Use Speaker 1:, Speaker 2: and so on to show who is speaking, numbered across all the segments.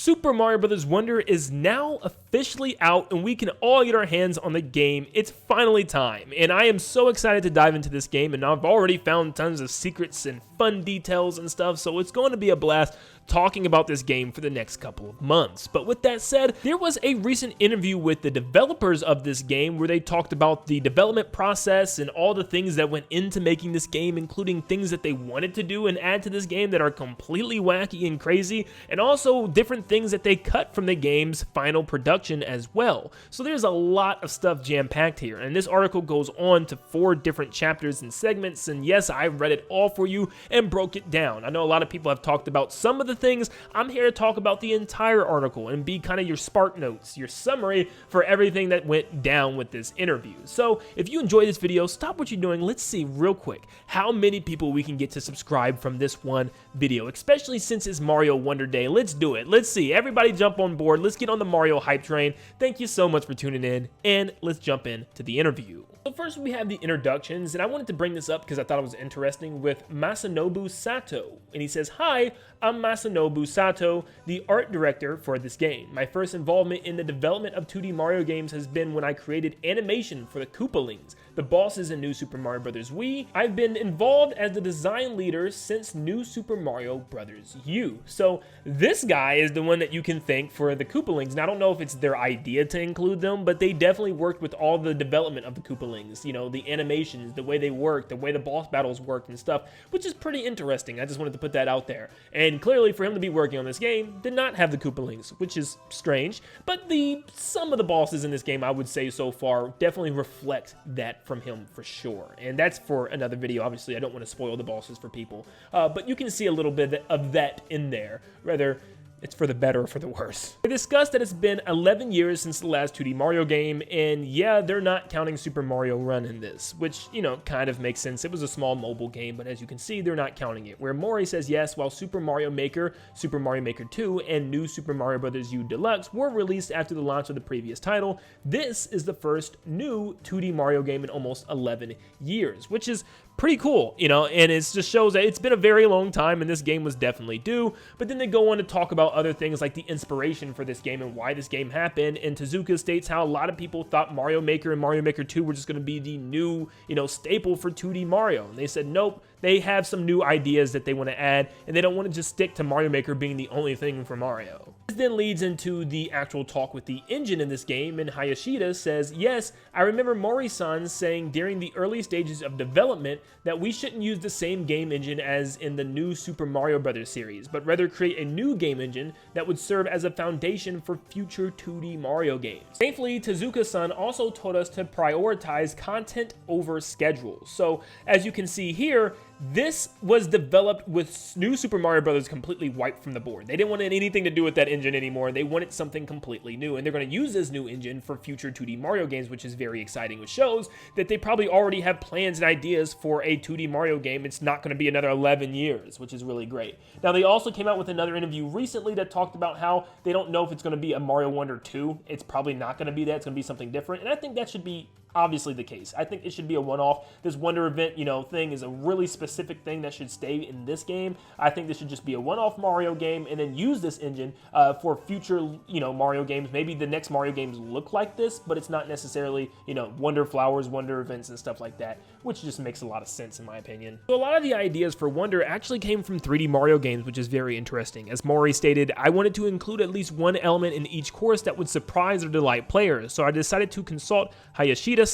Speaker 1: Super Mario Bros. Wonder is now officially out and we can all get our hands on the game. It's finally time, and I am so excited to dive into this game, and I've already found tons of secrets and fun details and stuff, so it's going to be a blast talking about this game for the next couple of months. But with that said, there was a recent interview with the developers of this game where they talked about the development process and all the things that went into making this game, including things that they wanted to do and add to this game that are completely wacky and crazy, and also different things that they cut from the game's final production as well. So there's a lot of stuff jam-packed here, and this article goes on to 4 different chapters and segments, and yes, I read it all for you and broke it down. I know a lot of people have talked about some of the things. I'm here to talk about the entire article and be kind of your spark notes, your summary for everything that went down with this interview. So if you enjoy this video, stop what you're doing. Let's see real quick how many people we can get to subscribe from this one video, especially since it's Mario Wonder Day. Let's do it. Let's see. Everybody jump on board. Let's get on the Mario hype train. Thank you so much for tuning in, and let's jump into the interview. So first we have the introductions, and I wanted to bring this up because I thought it was interesting with Masanobu Sato. And he says, "Hi, I'm Masanobu Sato, the art director for this game. My first involvement in the development of 2D Mario games has been when I created animation for the Koopalings, the bosses in New Super Mario Bros. Wii. I've been involved as the design leader since New Super Mario Bros. U." So this guy is the one that you can thank for the Koopalings. Now I don't know if it's their idea to include them, but they definitely worked with all the development of the Koopalings, you know, the animations, the way they work, the way the boss battles worked and stuff, which is pretty interesting. I just wanted to put that out there. And clearly for him to be working on this game, did not have the Koopalings, which is strange, but some of the bosses in this game, I would say so far, definitely reflect that from him for sure. And that's for another video. Obviously, I don't want to spoil the bosses for people, but you can see a little bit of that in there, whether it's for the better or for the worse. They discussed that it's been 11 years since the last 2D Mario game, and yeah, they're not counting Super Mario Run in this, which, you know, kind of makes sense. It was a small mobile game, but as you can see, they're not counting it. Where Mori says yes, while Super Mario Maker, Super Mario Maker 2, and New Super Mario Bros. U Deluxe were released after the launch of the previous title, this is the first new 2D Mario game in almost 11 years, which is pretty cool, you know, and it just shows that it's been a very long time and this game was definitely due. But then they go on to talk about other things like the inspiration for this game and why this game happened, and Tezuka states how a lot of people thought Mario Maker and Mario Maker 2 were just going to be the new, you know, staple for 2D Mario, and they said nope, they have some new ideas that they want to add, and they don't want to just stick to Mario Maker being the only thing for Mario. This then leads into the actual talk with the engine in this game, and Hayashida says, "Yes, I remember Mori-san saying during the early stages of development that we shouldn't use the same game engine as in the new Super Mario Bros. Series, but rather create a new game engine that would serve as a foundation for future 2D Mario games." Thankfully, Tezuka-san also told us to prioritize content over schedules. So, as you can see here, this was developed with New Super Mario Bros. Completely wiped from the board. They didn't want anything to do with that engine anymore. They wanted something completely new, and they're going to use this new engine for future 2D Mario games, which is very exciting, which shows that they probably already have plans and ideas for a 2D Mario game. It's not going to be another 11 years, which is really great. Now, they also came out with another interview recently that talked about how they don't know if it's going to be a Mario Wonder 2. It's probably not going to be that. It's going to be something different, and I think that should be obviously the case. I think it should be a one-off. This Wonder event, you know, thing is a really specific thing that should stay in this game. I think this should just be a one-off Mario game, and then use this engine for future, you know, Mario games. Maybe the next Mario games look like this, but it's not necessarily, you know, Wonder Flowers, Wonder events, and stuff like that, which just makes a lot of sense in my opinion. So a lot of the ideas for Wonder actually came from 3D Mario games, which is very interesting. As Mori stated, "I wanted to include at least one element in each course that would surprise or delight players, so I decided to consult Hayashida-san,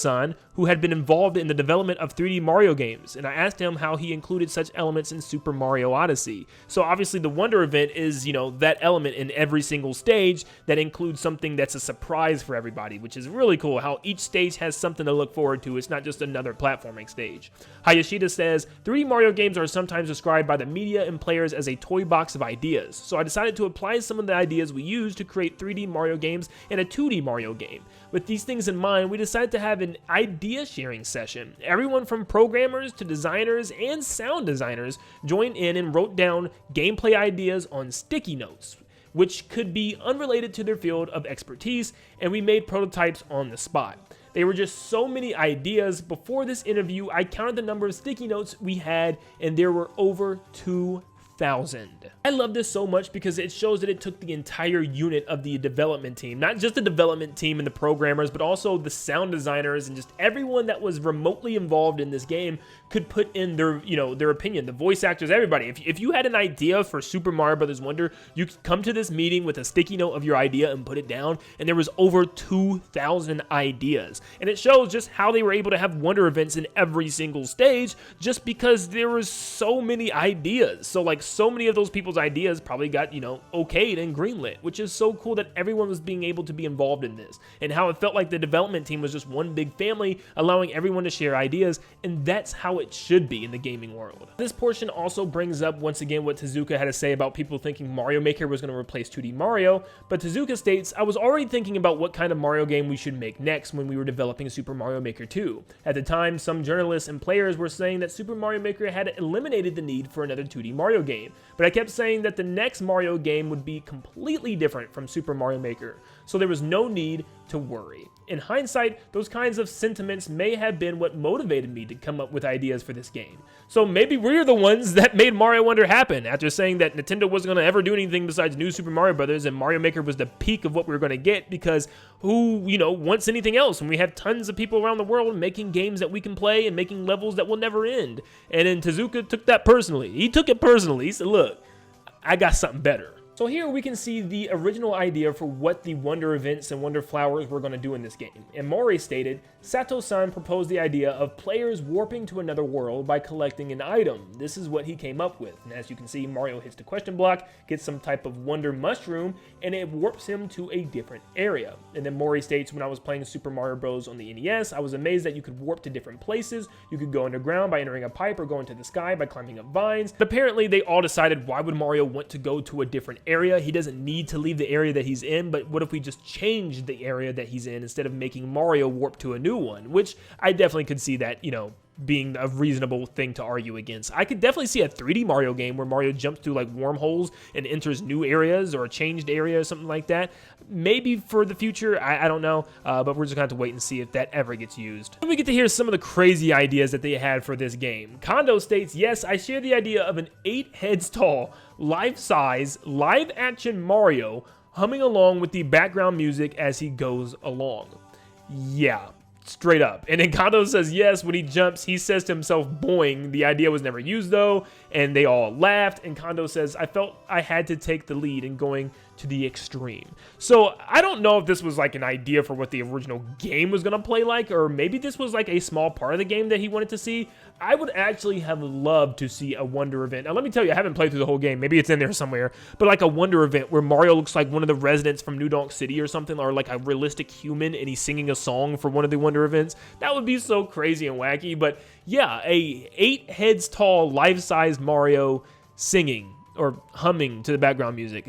Speaker 1: who had been involved in the development of 3D Mario games, and I asked him how he included such elements in Super Mario Odyssey." So obviously the Wonder event is, you know, that element in every single stage that includes something that's a surprise for everybody, which is really cool how each stage has something to look forward to. It's not just another platforming stage. Hayashida says, "3D Mario games are sometimes described by the media and players as a toy box of ideas, so I decided to apply some of the ideas we use to create 3D Mario games and a 2D Mario game. With these things in mind, we decided to have an idea sharing session. Everyone from programmers to designers and sound designers joined in and wrote down gameplay ideas on sticky notes, which could be unrelated to their field of expertise, and we made prototypes on the spot. There were just so many ideas. Before this interview, I counted the number of sticky notes we had, and there were over 2,000. 2,000. I love this so much because it shows that it took the entire unit of the development team, not just the development team and the programmers, but also the sound designers and just everyone that was remotely involved in this game could put in their, their opinion, the voice actors, everybody. If you had an idea for Super Mario Bros. Wonder, you could come to this meeting with a sticky note of your idea and put it down, and there was over 2,000 ideas. And it shows just how they were able to have Wonder events in every single stage just because there was so many ideas. So like so many of those people's ideas probably got, okayed and greenlit, which is so cool that everyone was being able to be involved in this, and how it felt like the development team was just one big family, allowing everyone to share ideas, and that's how it should be in the gaming world. This portion also brings up once again what Tezuka had to say about people thinking Mario Maker was going to replace 2D Mario, but Tezuka states, "I was already thinking about what kind of Mario game we should make next when we were developing Super Mario Maker 2. At the time, some journalists and players were saying that Super Mario Maker had eliminated the need for another 2D Mario game, but I kept saying that the next Mario game would be completely different from Super Mario Maker, so there was no need to worry." In hindsight, those kinds of sentiments may have been what motivated me to come up with ideas for this game. So maybe we're the ones that made Mario Wonder happen, after saying that Nintendo wasn't going to ever do anything besides New Super Mario Bros. And Mario Maker was the peak of what we were going to get, because who, wants anything else when we have tons of people around the world making games that we can play and making levels that will never end? And then Tezuka took that personally. He took it personally. He said, look, I got something better. So here we can see the original idea for what the Wonder events and Wonder flowers were going to do in this game. And Mori stated, "Sato-san proposed the idea of players warping to another world by collecting an item. This is what he came up with." And as you can see, Mario hits the question block, gets some type of Wonder mushroom, and it warps him to a different area. And then Mori states, "When I was playing Super Mario Bros. On the NES, I was amazed that you could warp to different places. You could go underground by entering a pipe or go into the sky by climbing up vines." But apparently they all decided, why would Mario want to go to a different area? He doesn't need to leave the area that he's in, but what if we just changed the area that he's in instead of making Mario warp to a new one? Which I definitely could see that, being a reasonable thing to argue against. I could definitely see a 3D Mario game where Mario jumps through like wormholes and enters new areas, or a changed area or something like that. Maybe for the future, I don't know, but we're just gonna have to wait and see if that ever gets used. Then we get to hear some of the crazy ideas that they had for this game. Kondo states, "Yes, I share the idea of an 8 heads tall, life-size, live-action Mario humming along with the background music as he goes along." Yeah. Straight up. And then Kondo says, yes, when he jumps, he says to himself, boing. The idea was never used though, and they all laughed. And Kondo says, "I felt I had to take the lead in going to the extreme." So I don't know if this was like an idea for what the original game was going to play like, or maybe this was like a small part of the game that he wanted to see. I would actually have loved to see a Wonder event. Now let me tell you, I haven't played through the whole game. Maybe it's in there somewhere, but like a Wonder event where Mario looks like one of the residents from New Donk City or something, or like a realistic human and he's singing a song for one of the Wonder events. That would be so crazy and wacky. But yeah, a 8 heads tall, life-size Mario singing or humming to the background music.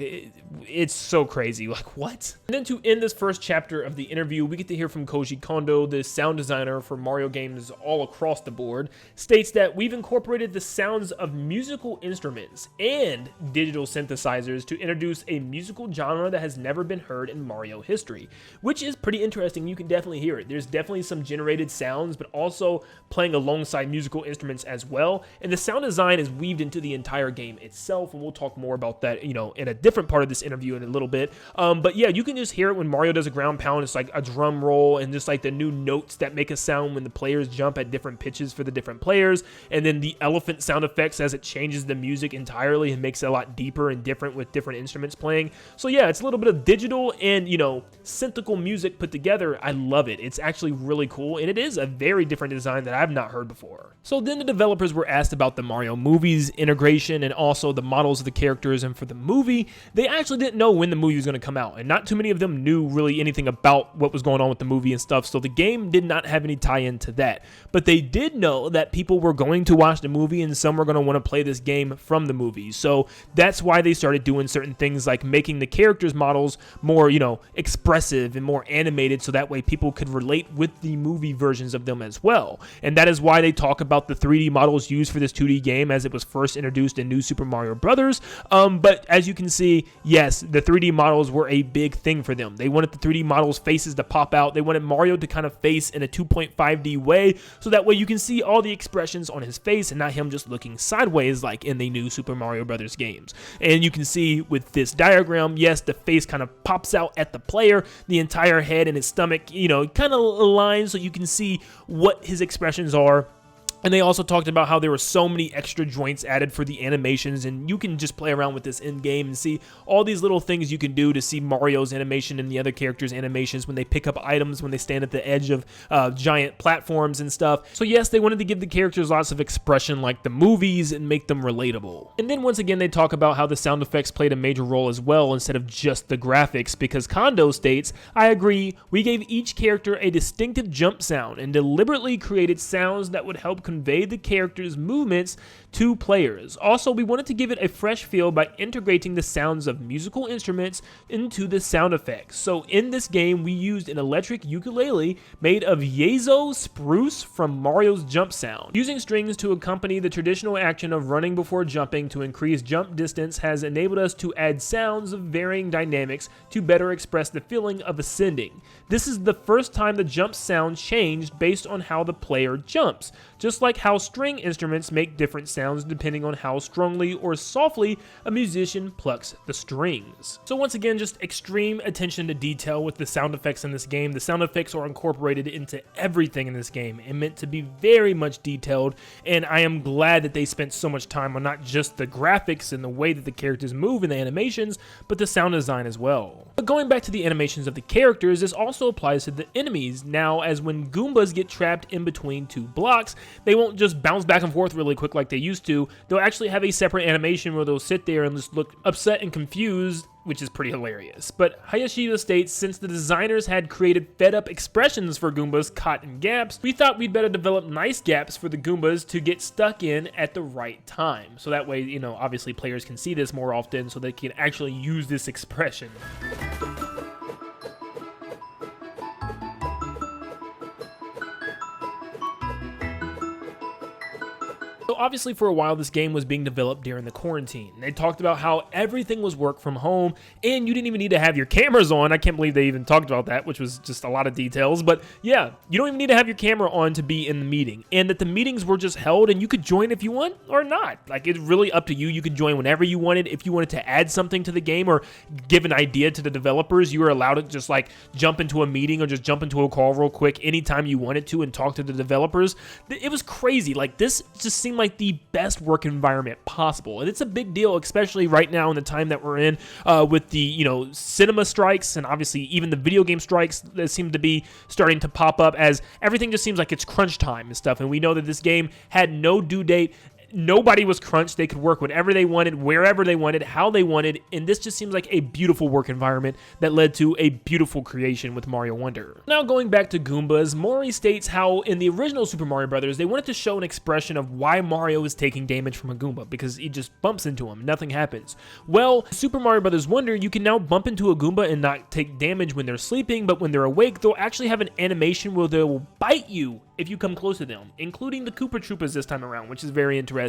Speaker 1: It's so crazy. Like, what? And then to end this first chapter of the interview, we get to hear from Koji Kondo, the sound designer for Mario games all across the board, states that we've incorporated the sounds of musical instruments and digital synthesizers to introduce a musical genre that has never been heard in Mario history, which is pretty interesting. You can definitely hear it. There's definitely some generated sounds, but also playing alongside musical instruments as well. And the sound design is weaved into the entire game itself, and we'll talk more about that, in a different part of this interview in a little bit. But yeah, you can just hear it when Mario does a ground pound. It's like a drum roll, and just like the new notes that make a sound when the players jump at different pitches for the different players, and then the elephant sound effects as it changes the music entirely and makes it a lot deeper and different with different instruments playing. So yeah, it's a little bit of digital and, synthetical music put together. I love it. It's actually really cool, and it is a very different design that I've not heard before. So then the developers were asked about the Mario movies integration and also the models of the characters, and for the movie, they actually didn't know when the movie was going to come out, and not too many of them knew really anything about what was going on with the movie and stuff, so the game did not have any tie-in to that. But they did know that people were going to watch the movie, and some were going to want to play this game from the movie, so that's why they started doing certain things like making the characters' models more, expressive and more animated, so that way people could relate with the movie versions of them as well. And that is why they talk about the 3D models used for this 2D game as it was first introduced in New Super Mario Bros. Brothers. But as you can see, yes, the 3D models were a big thing for them. They wanted the 3D models' faces to pop out. They wanted Mario to kind of face in a 2.5D way, so that way you can see all the expressions on his face and not him just looking sideways like in the new Super Mario Brothers games. And you can see with this diagram, yes, the face kind of pops out at the player, the entire head and his stomach, you know, kind of aligns so you can see what his expressions are. And they also talked about how there were so many extra joints added for the animations, and you can just play around with this in-game and see all these little things you can do to see Mario's animation and the other characters' animations when they pick up items, when they stand at the edge of giant platforms and stuff. So yes, they wanted to give the characters lots of expression like the movies and make them relatable. And then once again, they talk about how the sound effects played a major role as well instead of just the graphics, because Kondo states, "I agree, we gave each character a distinctive jump sound and deliberately created sounds that would help convey the character's movements to players. Also, we wanted to give it a fresh feel by integrating the sounds of musical instruments into the sound effects. So in this game, we used an electric ukulele made of Yezo spruce from Mario's jump sound. Using strings to accompany the traditional action of running before jumping to increase jump distance has enabled us to add sounds of varying dynamics to better express the feeling of ascending. This is the first time the jump sound changed based on how the player jumps, just like how string instruments make different sounds depending on how strongly or softly a musician plucks the strings." So once again, just extreme attention to detail with the sound effects in this game. The sound effects are incorporated into everything in this game and meant to be very much detailed, and I am glad that they spent so much time on not just the graphics and the way that the characters move and the animations, but the sound design as well. But going back to the animations of the characters, this also applies to the enemies. Now, as when Goombas get trapped in between two blocks, they won't just bounce back and forth really quick like they used to. They'll actually have a separate animation where they'll sit there and just look upset and confused, which is pretty hilarious. But Hayashida states, "Since the designers had created fed-up expressions for Goombas caught in gaps, we thought we'd better develop nice gaps for the Goombas to get stuck in at the right time." So that way, you know, obviously players can see this more often so they can actually use this expression. So obviously for a while this game was being developed during the quarantine. They talked about how everything was work from home and you didn't even need to have your cameras on. I can't believe they even talked about that, which was just a lot of details. But yeah, you don't even need to have your camera on to be in the meeting, and that the meetings were just held and you could join if you want or not. Like, it's really up to you. You could join whenever you wanted. If you wanted to add something to the game or give an idea to the developers, you were allowed to just like jump into a meeting or just jump into a call real quick anytime you wanted to and talk to the developers. It was crazy. Like, this just seemed like the best work environment possible, and it's a big deal, especially right now in the time that we're in, with the, you know, cinema strikes and obviously even the video game strikes that seem to be starting to pop up, as everything just seems like it's crunch time and stuff. And we know that this game had no due date. Nobody was crunched. They could work whenever they wanted, wherever they wanted, how they wanted, and this just seems like a beautiful work environment that led to a beautiful creation with Mario Wonder. Now going back to Goombas, Mori states how in the original Super Mario Brothers, they wanted to show an expression of why Mario is taking damage from a Goomba, because he just bumps into him, nothing happens. Well, Super Mario Brothers Wonder, you can now bump into a Goomba and not take damage when they're sleeping, but when they're awake, they'll actually have an animation where they will bite you if you come close to them, including the Koopa Troopas this time around, which is very interesting.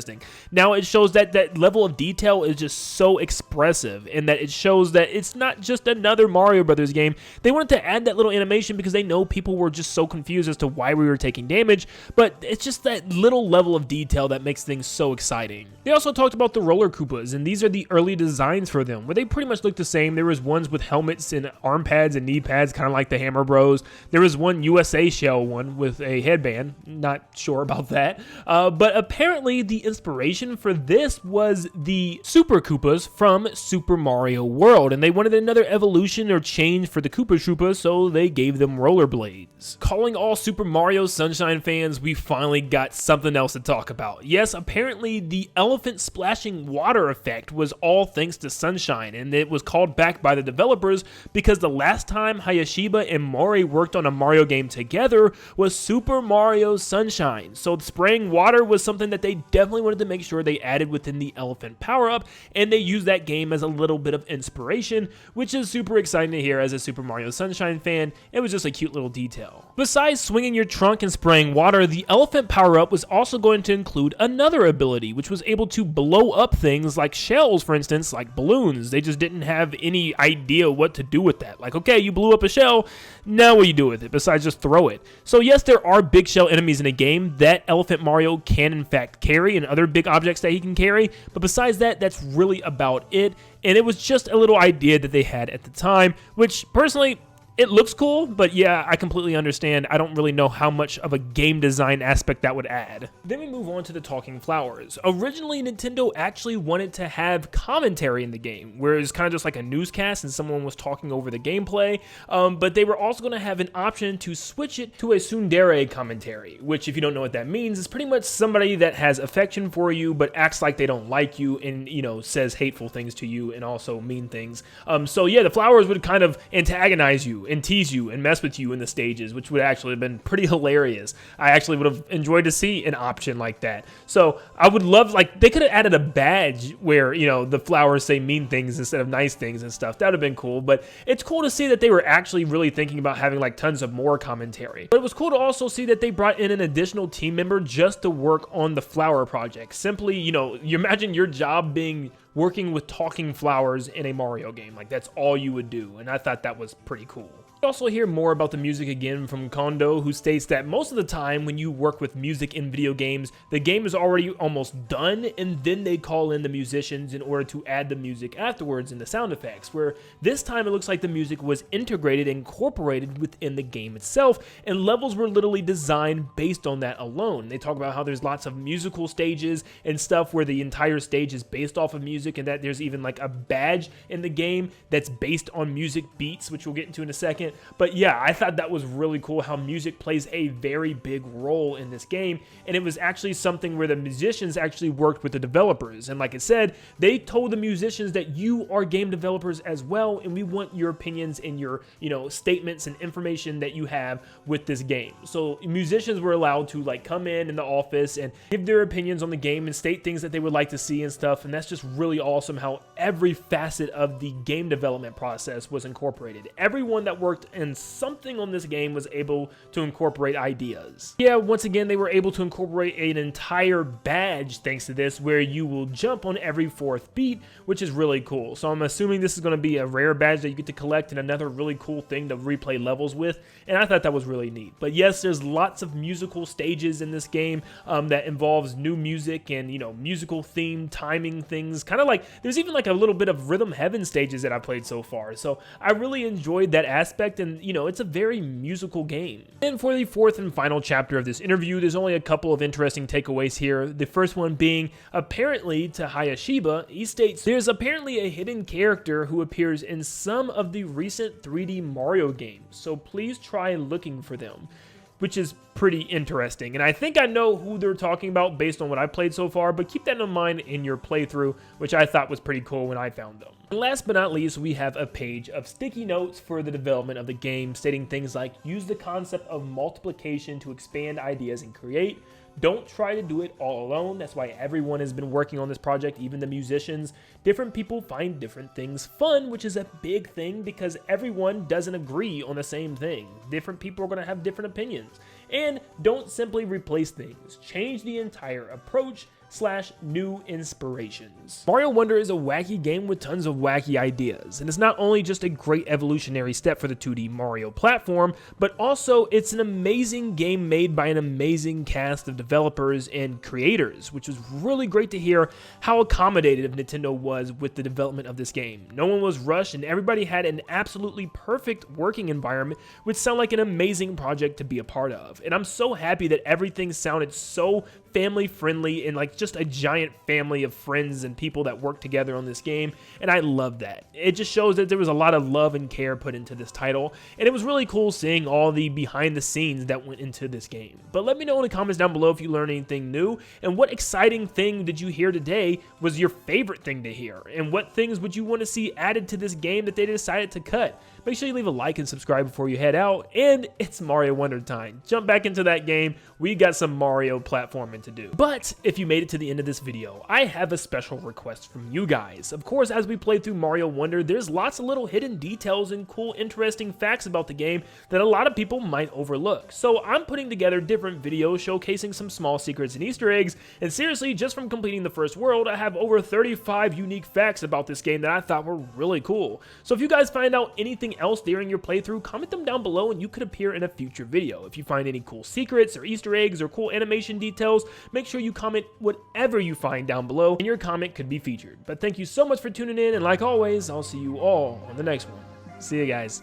Speaker 1: Now it shows that that level of detail is just so expressive, and that it shows that it's not just another Mario Brothers game. They wanted to add that little animation because they know people were just so confused as to why we were taking damage, but it's just that little level of detail that makes things so exciting. They also talked about the roller Koopas, and these are the early designs for them, where they pretty much look the same. There was ones with helmets and arm pads and knee pads, kind of like the Hammer Bros. There was one USA shell one with a headband, not sure about that, but apparently the inspiration for this was the Super Koopas from Super Mario World, and they wanted another evolution or change for the Koopa Troopas, so they gave them rollerblades. Calling all Super Mario Sunshine fans, we finally got something else to talk about. Yes, apparently the elephant splashing water effect was all thanks to Sunshine, and it was called back by the developers because the last time Hayashida and Mori worked on a Mario game together was Super Mario Sunshine. So spraying water was something that they definitely wanted to make sure they added within the elephant power-up, and they used that game as a little bit of inspiration, which is super exciting to hear as a Super Mario Sunshine fan. It was just a cute little detail. Besides swinging your trunk and spraying water, the elephant power-up was also going to include another ability, which was able to blow up things like shells, for instance, like balloons. They just didn't have any idea what to do with that. Like, okay, you blew up a shell, now what do you do with it besides just throw it? So yes, there are big shell enemies in a game that Elephant Mario can in fact carry, and other big objects that he can carry, but besides that, that's really about it. And it was just a little idea that they had at the time, which personally, it looks cool, but yeah, I completely understand. I don't really know how much of a game design aspect that would add. Then we move on to the talking flowers. Originally, Nintendo actually wanted to have commentary in the game, where it was kind of just like a newscast and someone was talking over the gameplay, but they were also going to have an option to switch it to a tsundere commentary, which, if you don't know what that means, is pretty much somebody that has affection for you, but acts like they don't like you and, you know, says hateful things to you and also mean things. So yeah, the flowers would kind of antagonize you and tease you and mess with you in the stages, which would actually have been pretty hilarious. I actually would have enjoyed to see an option like that. So I would love, like, they could have added a badge where, you know, the flowers say mean things instead of nice things and stuff. That would have been cool, but it's cool to see that they were actually really thinking about having like tons of more commentary. But it was cool to also see that they brought in an additional team member just to work on the flower project. Simply, you know, you imagine your job being working with talking flowers in a Mario game. Like, that's all you would do, and I thought that was pretty cool. We also hear more about the music again from Kondo, who states that most of the time when you work with music in video games, the game is already almost done, and then they call in the musicians in order to add the music afterwards in the sound effects, where this time it looks like the music was integrated and incorporated within the game itself, and levels were literally designed based on that alone. They talk about how there's lots of musical stages and stuff where the entire stage is based off of music, and that there's even like a badge in the game that's based on music beats, which we'll get into in a second. But yeah, I thought that was really cool how music plays a very big role in this game, and it was actually something where the musicians actually worked with the developers, and like I said, they told the musicians that you are game developers as well, and we want your opinions and your, you know, statements and information that you have with this game. So musicians were allowed to like come in the office and give their opinions on the game and state things that they would like to see and stuff, and that's just really awesome how every facet of the game development process was incorporated. Everyone that worked in something on this game was able to incorporate ideas. Yeah, once again, they were able to incorporate an entire badge thanks to this, where you will jump on every fourth beat, which is really cool. So I'm assuming this is going to be a rare badge that you get to collect and another really cool thing to replay levels with, and I thought that was really neat. But yes, there's lots of musical stages in this game that involves new music and, you know, musical theme timing things, kind of like there's even like a little bit of Rhythm Heaven stages that I played so far. So I really enjoyed that aspect, and you know, it's a very musical game. And for the fourth and final chapter of this interview, there's only a couple of interesting takeaways here. The first one being, apparently to Hayashiba, he states, there's apparently a hidden character who appears in some of the recent 3D Mario games, so please try looking for them, which is pretty interesting. And I think I know who they're talking about based on what I played so far, but keep that in mind in your playthrough, which I thought was pretty cool when I found them. And last but not least, we have a page of sticky notes for the development of the game, stating things like, use the concept of multiplication to expand ideas and create. Don't try to do it all alone. That's why everyone has been working on this project, even the musicians. Different people find different things fun, which is a big thing because everyone doesn't agree on the same thing. Different people are going to have different opinions. And don't simply replace things. Change the entire approach / new inspirations. Mario Wonder is a wacky game with tons of wacky ideas, and it's not only just a great evolutionary step for the 2D Mario platform, but also it's an amazing game made by an amazing cast of developers and creators, which was really great to hear how accommodative Nintendo was with the development of this game. No one was rushed, and everybody had an absolutely perfect working environment, which sounded like an amazing project to be a part of. And I'm so happy that everything sounded so family friendly and like just a giant family of friends and people that work together on this game, and I love that. It just shows that there was a lot of love and care put into this title, and it was really cool seeing all the behind the scenes that went into this game. But let me know in the comments down below if you learned anything new, and what exciting thing did you hear today was your favorite thing to hear, and what things would you want to see added to this game that they decided to cut. make sure you leave a like and subscribe before you head out, and it's Mario Wonder time. Jump back into that game, we got some Mario platforming to do. But if you made it to the end of this video, I have a special request from you guys. Of course, as we play through Mario Wonder, there's lots of little hidden details and cool, interesting facts about the game that a lot of people might overlook. So I'm putting together different videos showcasing some small secrets and Easter eggs, and seriously, just from completing the first world, I have over 35 unique facts about this game that I thought were really cool. So if you guys find out anything else during your playthrough, comment them down below and you could appear in a future video. If you find any cool secrets or Easter eggs or cool animation details, make sure you comment whatever you find down below and your comment could be featured. But thank you so much for tuning in, and like always, I'll see you all on the next one. See you guys.